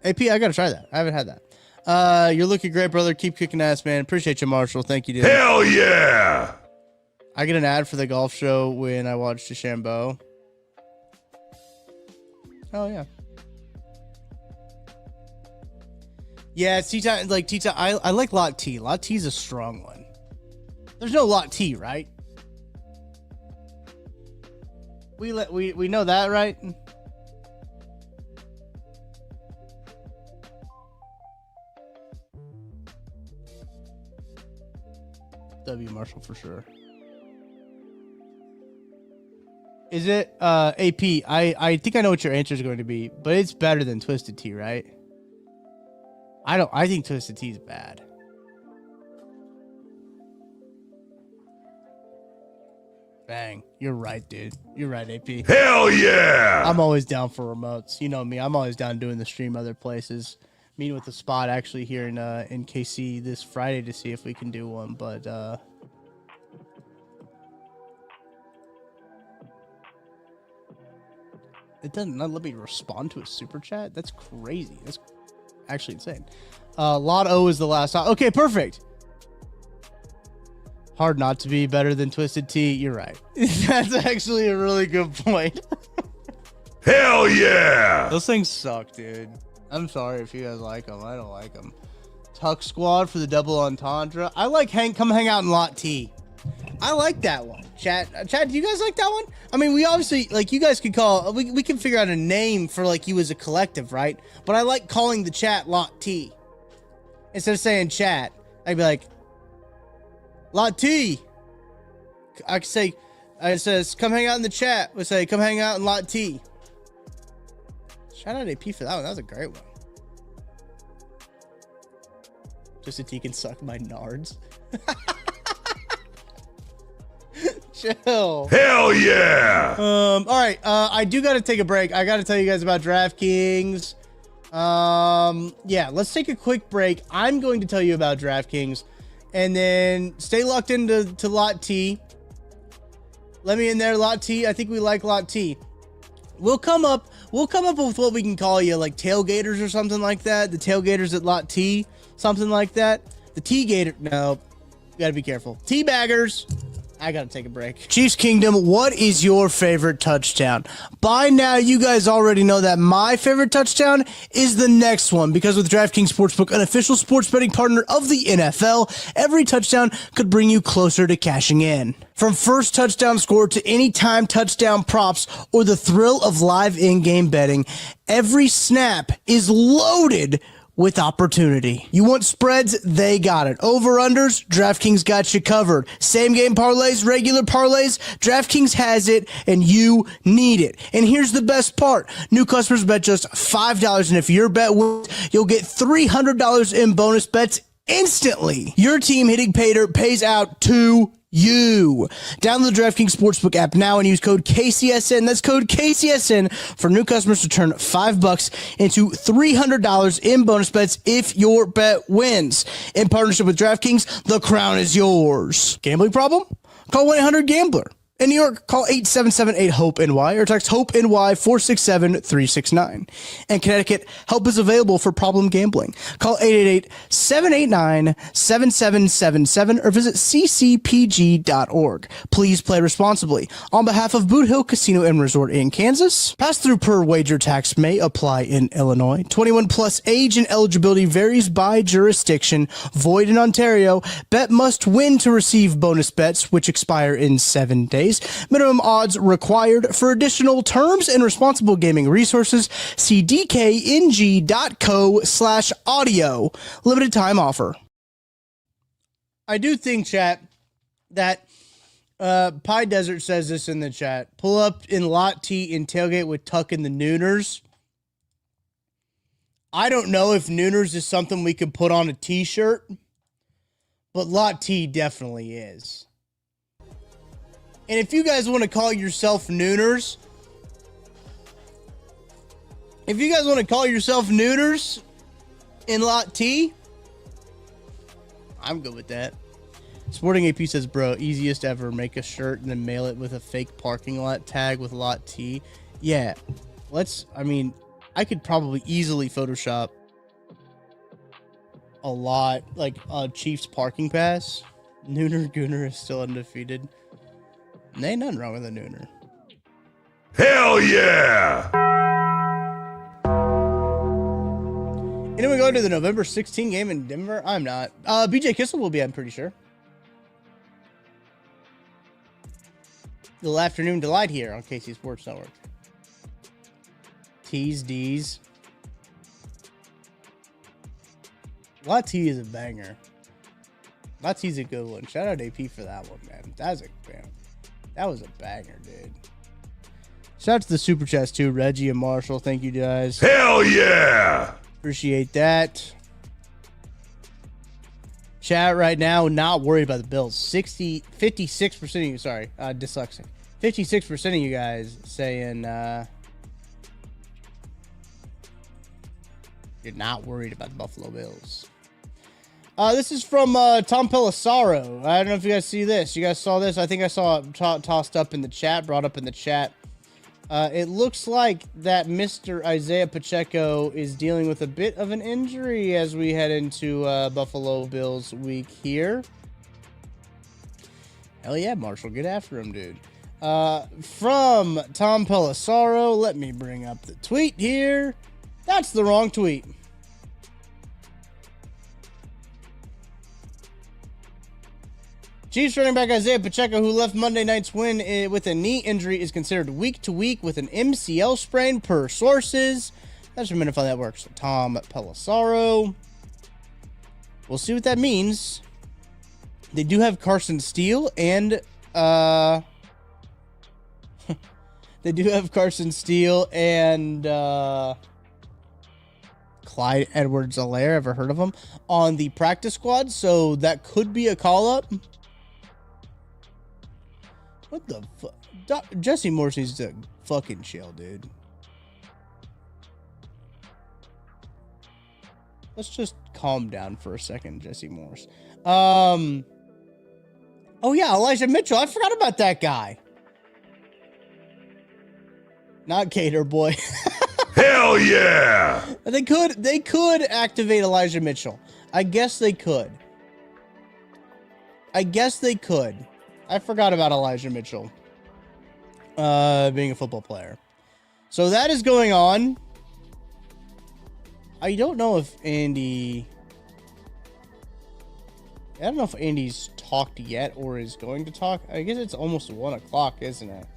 AP, I gotta try that. I haven't had that. You're looking great, brother. Keep kicking ass, man. Appreciate you, Marshall. Thank you, dude. Hell yeah! I get an ad for the golf show when I watch DeChambeau. Oh yeah. Yeah, it's tea time. Like tea time. I like Lot T. Lot T is a strong one. There's no Lot T, right? We know that, right? W Marshall for sure. Is it AP? I think I know what your answer is going to be, but it's better than Twisted Tea, right? I think Twisted Tea is bad. Bang. You're right, dude. You're right, AP. Hell yeah! I'm always down for remotes. You know me. I'm always down doing the stream other places. Meeting with the spot actually here in KC this Friday to see if we can do one, but it doesn't let me respond to a super chat. That's crazy. That's actually insane. Lot O is the last. Okay, perfect. Hard not to be better than Twisted Tea. You're right. That's actually a really good point. Hell yeah! Those things suck, dude. I'm sorry if you guys like them. I don't like them. Tuck Squad for the double entendre. I like come hang out in Lot T. I like that one. Chat, do you guys like that one? I mean, we obviously, like, you guys could call, we can figure out a name for, like, you as a collective, right? But I like calling the chat Lot T. Instead of saying chat, I'd be like, Lot T. I could say, it says, come hang out in the chat. We say, come hang out in Lot T. Shout out AP for that one. That was a great one. Just a T can suck my nards. Chill. Hell yeah! All right. I do got to take a break. I got to tell you guys about DraftKings. Yeah, let's take a quick break. I'm going to tell you about DraftKings, and then stay locked into Lot T. Let me in there, Lot T. I think we like Lot T. We'll come up with what we can call you, like tailgaters or something like that. The tailgaters at Lot T, something like that. The T-gator. No, you gotta be careful. T-baggers. I gotta take a break. Chiefs Kingdom, what is your favorite touchdown? By now, you guys already know that my favorite touchdown is the next one, because with DraftKings Sportsbook, an official sports betting partner of the NFL, every touchdown could bring you closer to cashing in. From first touchdown score to anytime touchdown props or the thrill of live in-game betting, every snap is loaded with opportunity. You want spreads? They got it. Over-unders? DraftKings got you covered. Same-game parlays, regular parlays? DraftKings has it, and you need it. And here's the best part. New customers bet just $5, and if your bet wins, you'll get $300 in bonus bets instantly. Your team hitting pay dirt pays out to you. Download the DraftKings Sportsbook app now and use code KCSN. That's code KCSN for new customers to turn $5 into $300 in bonus bets if your bet wins. In partnership with DraftKings, the crown is yours. Gambling problem? Call 1-800-GAMBLER. In New York, call 877-8-HOPE-NY or text HOPE-NY 467-369. In Connecticut, help is available for problem gambling. Call 888-789-7777 or visit ccpg.org. Please play responsibly. On behalf of Boot Hill Casino and Resort in Kansas, pass-through per wager tax may apply in Illinois. 21 plus age and eligibility varies by jurisdiction. Void in Ontario. Bet must win to receive bonus bets, which expire in 7 days. Minimum odds required. For additional terms and responsible gaming resources, see dkng.co/audio. Limited time offer. I do think, chat, that Pie Desert says this in the chat. Pull up in Lot T and tailgate with Tuck in the Nooners. I don't know if Nooners is something we could put on a t-shirt, but Lot T definitely is. And if you guys want to call yourself Nooners, in Lot T, I'm good with that. Sporting AP says, bro, easiest ever. Make a shirt and then mail it with a fake parking lot tag with Lot T. Yeah, I could probably easily Photoshop a lot, like a Chiefs parking pass. Nooner Gooner is still undefeated. And ain't nothing wrong with a Nooner. Hell yeah! Anyone going to the November 16 game in Denver? I'm not. BJ Kissel will be, I'm pretty sure. Little afternoon delight here on KC Sports Network. T's, D's. Lot T is a banger. Lot T's a good one. Shout out AP for that one, man. That was a banger, dude. Shout out to the Super Chats too, Reggie and Marshall. Thank you guys. Hell yeah! Appreciate that. Chat right now, not worried about the Bills. 56% of you, sorry, dyslexic. 56% of you guys saying you're not worried about the Buffalo Bills. This is from Tom Pelissaro. I don't know if you guys see this. You guys saw this? I think I saw it tossed up in the chat, brought up in the chat. It looks like that Mr. Isaiah Pacheco is dealing with a bit of an injury as we head into Buffalo Bills week here. Hell yeah, Marshall. Get after him, dude. From Tom Pelissaro, let me bring up the tweet here. That's the wrong tweet. Chiefs running back Isaiah Pacheco, who left Monday night's win with a knee injury, is considered week to week with an MCL sprain per sources. That's from NFL Network. So Tom Pelissaro. We'll see what that means. They do have Carson Steele and Clyde Edwards-Helaire, ever heard of him, on the practice squad, so that could be a call-up. What the fuck? Jesse Morse needs to fucking chill, dude. Let's just calm down for a second, Jesse Morse. Oh yeah, Elijah Mitchell. I forgot about that guy. Not Cater Boy. Hell yeah! They could activate Elijah Mitchell. I guess they could. I forgot about Elijah Mitchell being a football player. So that is going on. I don't know if Andy's talked yet or is going to talk. I guess it's almost 1 o'clock, isn't it?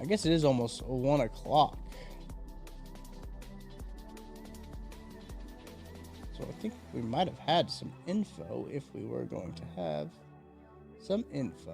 I guess it is almost 1 o'clock. So I think we might have had some info if we were going to have some info.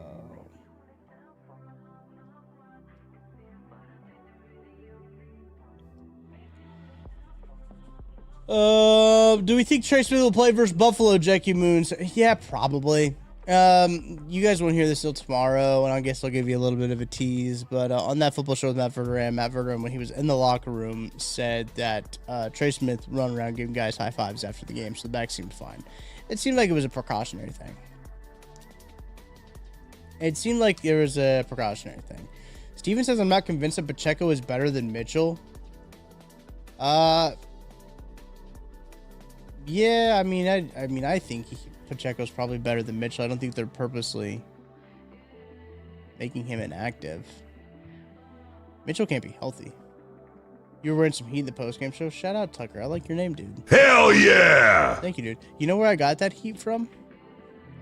Do we think Trey Smith will play versus Buffalo, Jackie Moons? Yeah, probably. You guys won't hear this till tomorrow, and I guess I'll give you a little bit of a tease. But on that football show with Matt Verderam, when he was in the locker room, said that Trey Smith run around giving guys high fives after the game, so the back seemed fine. It seemed like it was a precautionary thing. It seemed like there was a precautionary thing. Steven says, I'm not convinced that Pacheco is better than Mitchell. Yeah, I mean, I think Pacheco's probably better than Mitchell. I don't think they're purposely making him inactive. Mitchell can't be healthy. You were wearing some heat in the post-game show. Shout out, Tucker. I like your name, dude. Hell yeah! Thank you, dude. You know where I got that heat from?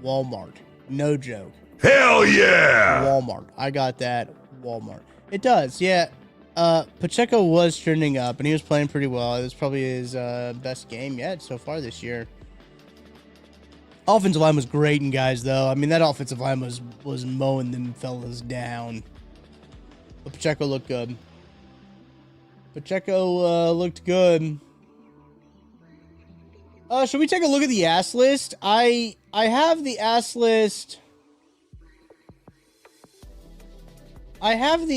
Walmart. No joke. Hell yeah! Walmart. I got that Walmart. It does, yeah. Pacheco was trending up, and he was playing pretty well. It was probably his best game yet so far this year. Offensive line was great, and guys, though. I mean, that offensive line was mowing them fellas down. But Pacheco looked good. Pacheco looked good. Should we take a look at the ass list? I have the ass list. I haven't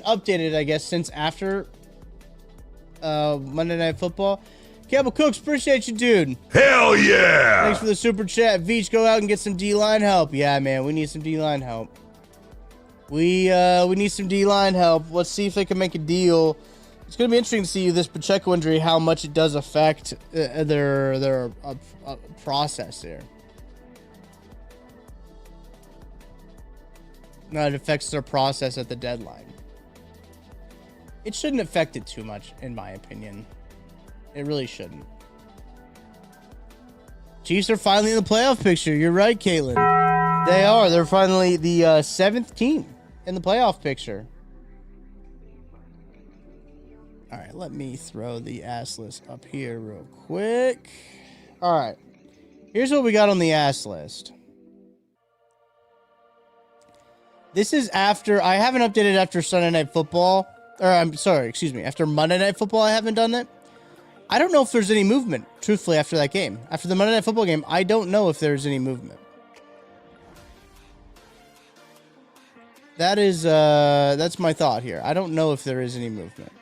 updated it, I guess, since after Monday Night Football. Campbell Cooks, appreciate you, dude. Hell yeah! Thanks for the super chat. Veach, go out and get some D-line help. Yeah, man, we need some D-line help. We need some D-line help. Let's see if they can make a deal. It's going to be interesting to see this Pacheco injury, how much it does affect their process there. No, it affects their process at the deadline. It shouldn't affect it too much, in my opinion. It really shouldn't. Chiefs are finally in the playoff picture. You're right, Caitlin. They are. They're finally the 7th team in the playoff picture. All right, let me throw the ass list up here real quick. All right. Here's what we got on the ass list. This is after, I haven't updated after Sunday Night Football, or I'm sorry, excuse me, after Monday Night Football, I haven't done it. I don't know if there's any movement, truthfully, after that game. After the Monday Night Football game, I don't know if there's any movement. That is, that's my thought here. I don't know if there is any movement.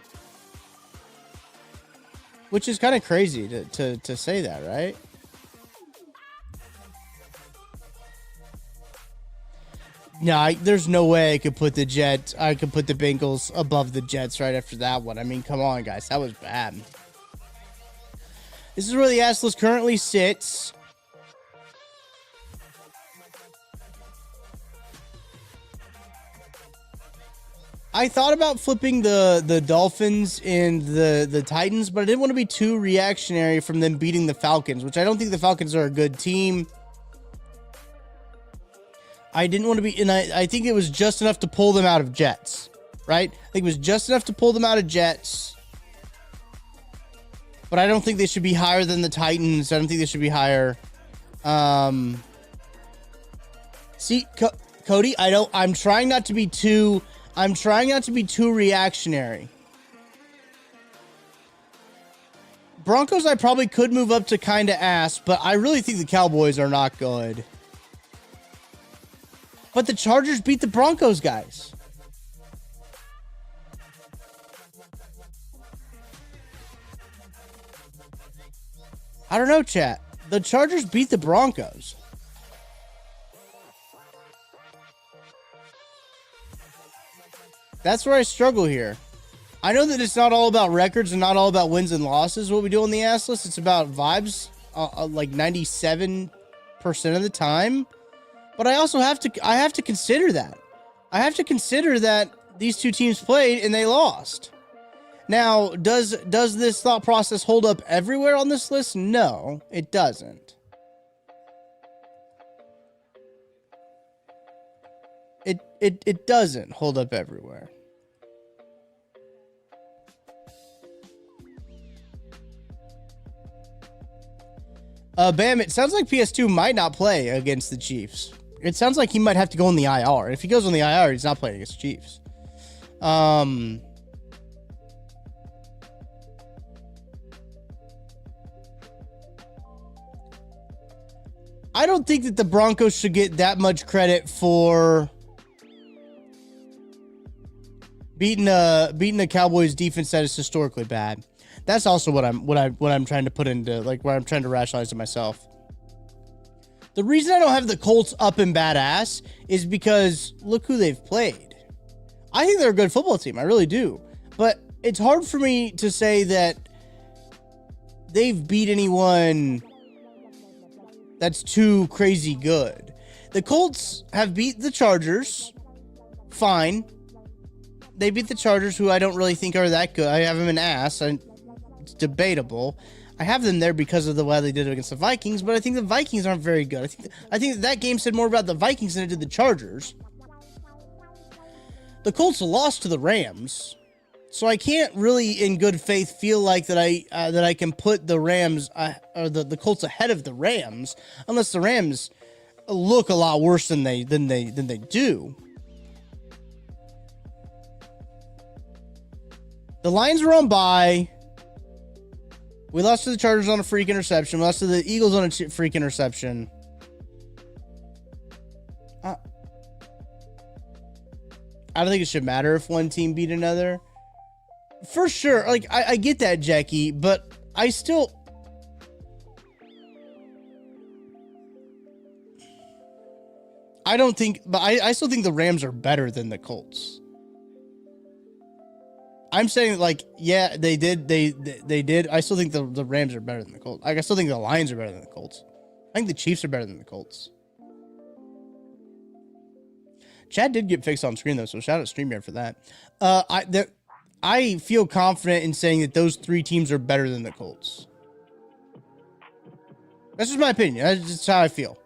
Which is kind of crazy to say that, right? No, there's no way I could put the Jets. I could put the Bengals above the Jets right after that one. I mean, come on, guys. That was bad. This is where the ass list currently sits. I thought about flipping the Dolphins and the Titans, but I didn't want to be too reactionary from them beating the Falcons, which I don't think the Falcons are a good team. I didn't want to be, and I think it was just enough to pull them out of Jets, right? I think it was just enough to pull them out of Jets. But I don't think they should be higher than the Titans. I don't think they should be higher. See, Cody, I'm trying not to be too reactionary. Broncos, I probably could move up to kind of ass, but I really think the Cowboys are not good. But the Chargers beat the Broncos, guys. I don't know, chat. The Chargers beat the Broncos. That's where I struggle here. I know that it's not all about records and not all about wins and losses, what we do on the ass list. It's about vibes, like 97% of the time. But I also have to consider that. I have to consider that these two teams played and they lost. Now, does this thought process hold up everywhere on this list? No, it doesn't. It doesn't hold up everywhere. Bam, it sounds like PS2 might not play against the Chiefs. It sounds like he might have to go on the IR. If he goes on the IR, he's not playing against the Chiefs. I don't think that the Broncos should get that much credit for beating a Cowboys defense that is historically bad. That's also what I'm trying to put into, like, what I'm trying to rationalize to myself. The reason I don't have the Colts up and badass is because look who they've played. I think they're a good football team. I really do. But it's hard for me to say that they've beat anyone that's too crazy good. The Colts have beat the Chargers. Fine. They beat the Chargers, who I don't really think are that good. I have them in ass. It's debatable. I have them there because of the way they did it against the Vikings, but I think the Vikings aren't very good. I think that game said more about the Vikings than it did the Chargers. The Colts lost to the Rams, so I can't really, in good faith, feel like that I can put the Rams or the Colts ahead of the Rams, unless the Rams look a lot worse than they do. The Lions were on bye. We lost to the Chargers on a freak interception. We lost to the Eagles on a freak interception. I don't think it should matter if one team beat another. For sure. Like, I get that, Jackie, but I still... I don't think... But I still think the Rams are better than the Colts. I'm saying, like, yeah, they did. They did. I still think the Rams are better than the Colts. Like, I still think the Lions are better than the Colts. I think the Chiefs are better than the Colts. Chad did get fixed on screen, though, so shout out StreamYard for that. I feel confident in saying that those three teams are better than the Colts. That's just my opinion. That's just how I feel.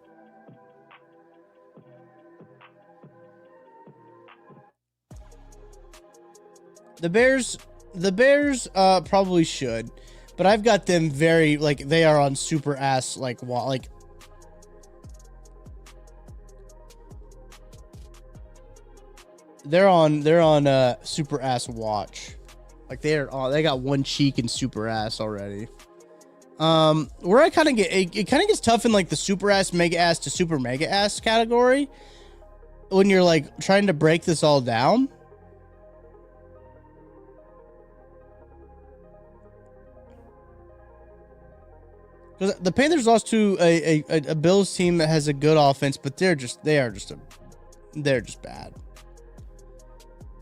The Bears probably should, but I've got them very, like, they are on super ass, like they're on super ass watch. Like, they got one cheek in super ass already. Where I kind of get, it kind of gets tough in, like, the super ass, mega ass to super mega ass category when you're, like, trying to break this all down. Because the Panthers lost to a Bills team that has a good offense, but they're just bad.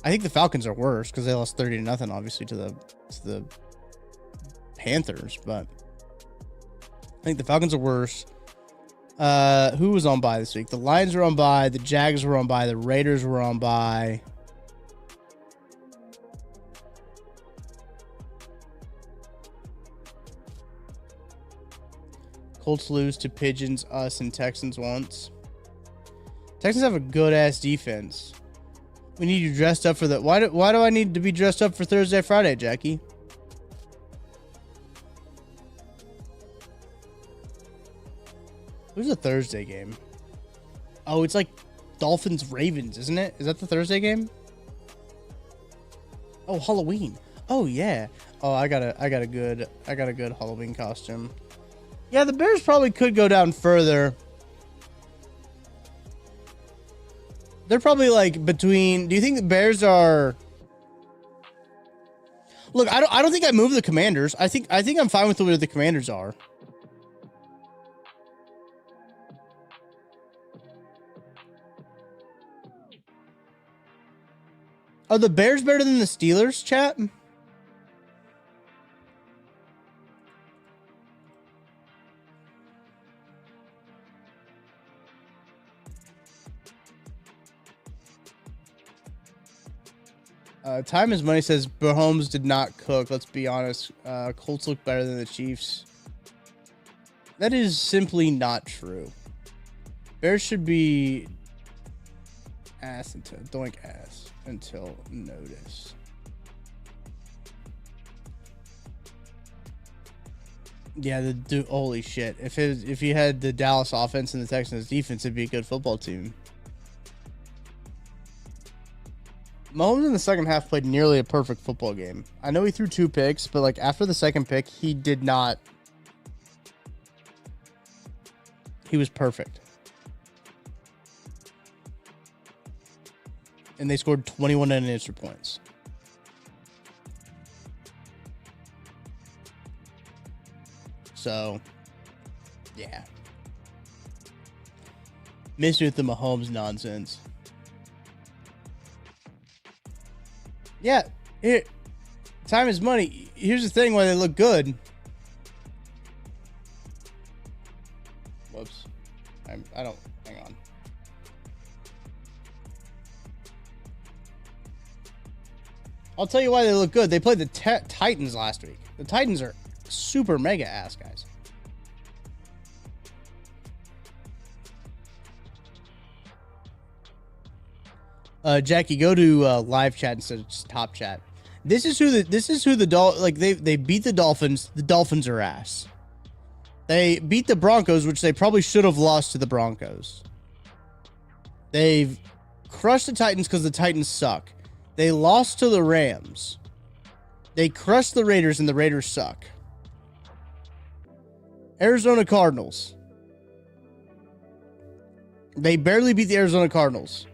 I think the Falcons are worse because they lost 30-0, obviously, to the Panthers. But I think the Falcons are worse. Who was on bye this week? The Lions were on bye. The Jags were on bye. The Raiders were on bye. Colts lose to Pigeons, us, and Texans once. Texans have a good-ass defense. We need you dressed up for the... Why do I need to be dressed up for Thursday, Friday, Jackie? Who's the Thursday game? Oh, it's like Dolphins-Ravens, isn't it? Is that the Thursday game? Oh, Halloween. Oh, yeah. Oh, I got a good Halloween costume. Yeah, the Bears probably could go down further. They're probably like between... Do you think the Bears are... Look, I don't think I moved the Commanders. I think I'm fine with where the Commanders are. Are the Bears better than the Steelers, chat? Time is money says Mahomes did not cook. Let's be honest. Colts look better than the Chiefs. That is simply not true. Bears should be ass until doink ass until notice. Yeah, holy shit. If you had the Dallas offense and the Texans defense, it'd be a good football team. Mahomes in the second half played nearly a perfect football game. I know he threw 2 picks, but like after the second pick, he did not. He was perfect. And they scored 21 unanswered points. So, yeah. Miss me with the Mahomes nonsense. Yeah, here, time is money. Here's the thing: why they look good. Whoops, I don't. Hang on. I'll tell you why they look good. They played the Titans last week. The Titans are super mega ass guys. Jackie, go to live chat instead of just top chat. This is who they beat the Dolphins. The Dolphins are ass. They beat the Broncos, which they probably should have lost to the Broncos. They've crushed the Titans because the Titans suck. They lost to the Rams. They crushed the Raiders, and the Raiders suck. Arizona Cardinals. They barely beat the Arizona Cardinals.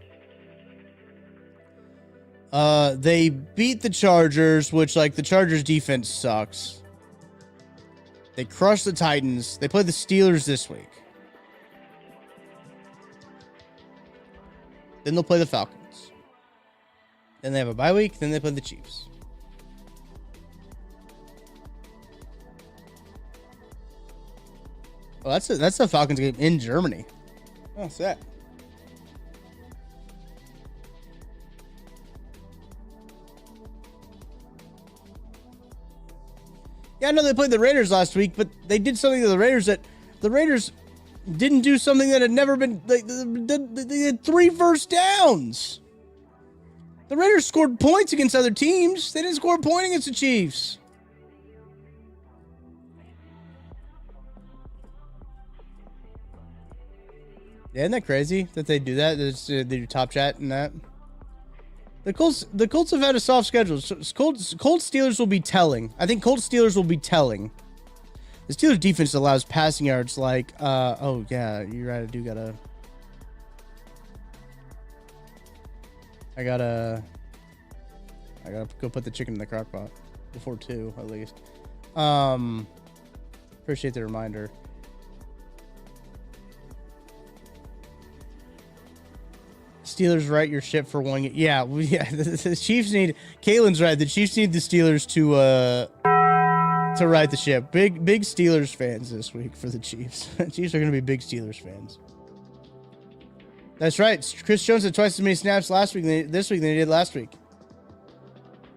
They beat the Chargers, which, like, the Chargers defense sucks. They crushed the Titans. They played the Steelers this week. Then they'll play the Falcons. Then they have a bye week. Then they play the Chiefs. Well, that's the Falcons game in Germany. Oh, what's that? Yeah, I know they played the Raiders last week, but they did something to the Raiders that the Raiders didn't do something that had never been. They had 3 first downs. The Raiders scored points against other teams. They didn't score a point against the Chiefs. Yeah, isn't that crazy that they do that? They do top chat and that. The Colts have had a soft schedule. So Colts Steelers will be telling. I think Colts Steelers will be telling. The Steelers defense allows passing yards like, oh yeah, you're right. I gotta go put the chicken in the crock pot before 2 at least. Appreciate the reminder. Steelers right your ship for one. Yeah. The Chiefs need. Caitlin's right. The Chiefs need the Steelers to right the ship. Big Steelers fans this week for the Chiefs. Chiefs are going to be big Steelers fans. That's right. Chris Jones had twice as many snaps this week than he did last week.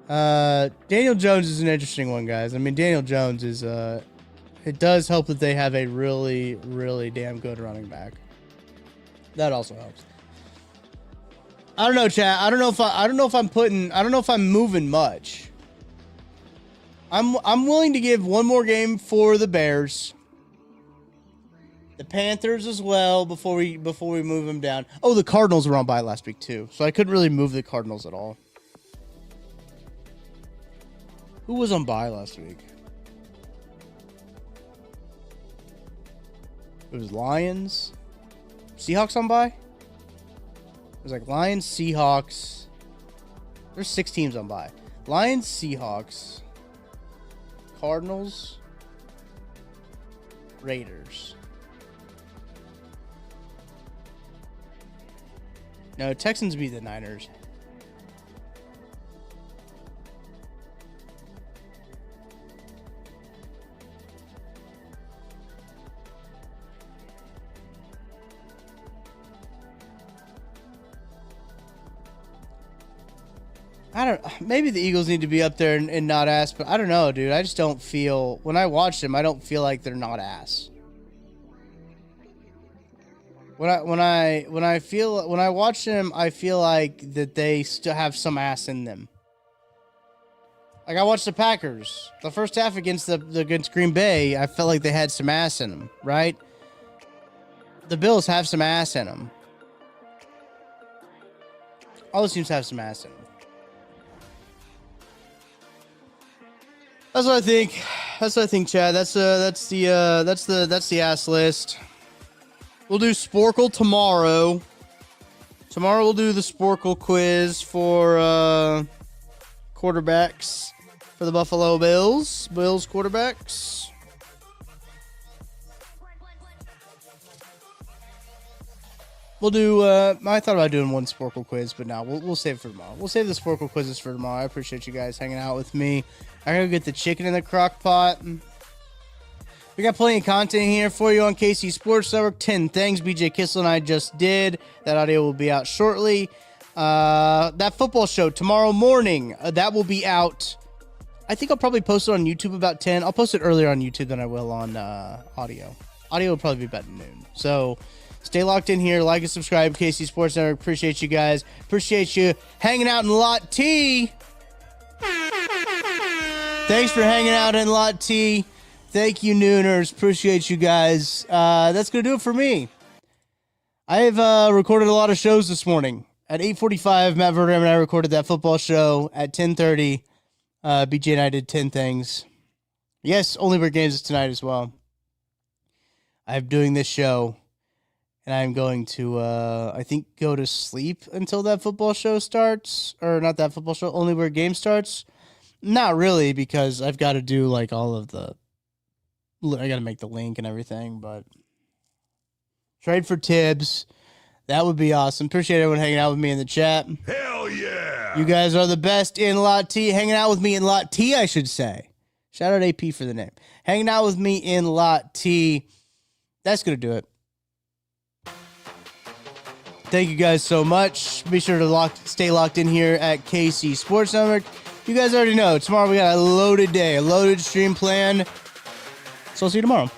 Daniel Jones is an interesting one, guys. I mean, Daniel Jones is. It does help that they have a really, really damn good running back. That also helps. I don't know, chat. I don't know if I'm moving much. I'm willing to give one more game for the Bears. The Panthers as well before we move them down. Oh, the Cardinals were on bye last week too, so I couldn't really move the Cardinals at all. Who was on bye last week? It was Lions. Seahawks on bye? It was like Lions, Seahawks. There's 6 teams on bye. Lions, Seahawks, Cardinals, Raiders. No, Texans beat the Niners. Maybe the Eagles need to be up there and not ass, but I don't know, dude. I just don't feel, when I watch them, I don't feel like they're not ass. When I watch them, I feel like that they still have some ass in them. Like I watched the Packers, the first half against Green Bay, I felt like they had some ass in them, right? The Bills have some ass in them. All those teams have some ass in them. That's what I think, Chad. That's the ass list. We'll do Sporkle tomorrow. Tomorrow we'll do the Sporkle quiz for quarterbacks for the Buffalo Bills. Bills quarterbacks. We'll do, I thought about doing one Sporkle quiz, but no, we'll save it for tomorrow. We'll save the Sporkle quizzes for tomorrow. I appreciate you guys hanging out with me. I gotta get the chicken in the crock pot. We got plenty of content here for you on KC Sports Network. 10 things BJ Kissel and I just did. That audio will be out shortly. That football show tomorrow morning, that will be out. I think I'll probably post it on YouTube about 10. I'll post it earlier on YouTube than I will on audio. Audio will probably be about noon. So stay locked in here. Like and subscribe. KC Sports Network. Appreciate you guys. Appreciate you hanging out in Lot T. Thanks for hanging out in Lot T. Thank you, Nooners. Appreciate you guys. That's going to do it for me. I have recorded a lot of shows this morning. At 8:45, Matt Verderham and I recorded that football show. At 10:30, BJ and I did 10 things. Yes, Only Wear Games is tonight as well. I'm doing this show, and I'm going to, I think, go to sleep until that football show starts. Or not that football show, Only Wear Games starts. Not really, because I've got to do, like, all of the... I got to make the link and everything, but... Trade for Tibbs. That would be awesome. Appreciate everyone hanging out with me in the chat. Hell yeah! You guys are the best in Lot T. Hanging out with me in Lot T, I should say. Shout out AP for the name. Hanging out with me in Lot T. That's going to do it. Thank you guys so much. Be sure to stay locked in here at KC Sports Network. You guys already know. Tomorrow we got a loaded day, a loaded stream plan. So I'll see you tomorrow.